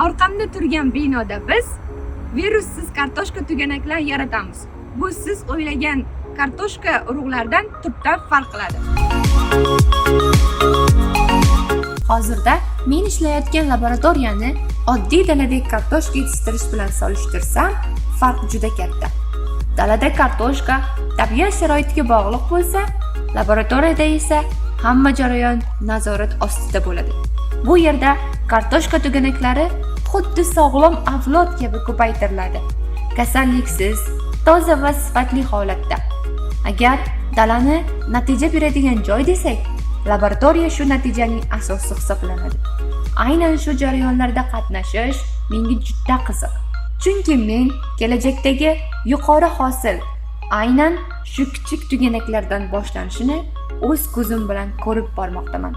Orqamda turgan binoda biz virussiz kartoshka tuganaklar yaratamiz. Bu siz o'ylagan kartoshka urug'laridan tubdan farq qiladi. Hozirda men ishlayotgan laboratoriyani oddiy daladagi kartoshka yetishtirish bilan solishtirsam, farq juda katta. Dalada kartoshka tabiat sharoitiga bog'liq bo'lsa, laboratoriyada esa hamma jarayon nazorat ostida bo'ladi. Bu yerda kartoshka tuganaklari xuddi sog'lom avlod kabi ko'paytiriladi. Kasalliksiz, toza va sifatli holatda. Agar dalani natija beradigan joy desak, laboratoriya shu natijaning asosi hisoblanadi. Aynan shu jarayonlarda qatnashish menga juda qiziq. Chunki men kelajakdagi yuqori hosil aynan shu kichik tuganaklardan boshlanishini o'z ko'zim bilan ko'rib bormoqdaman.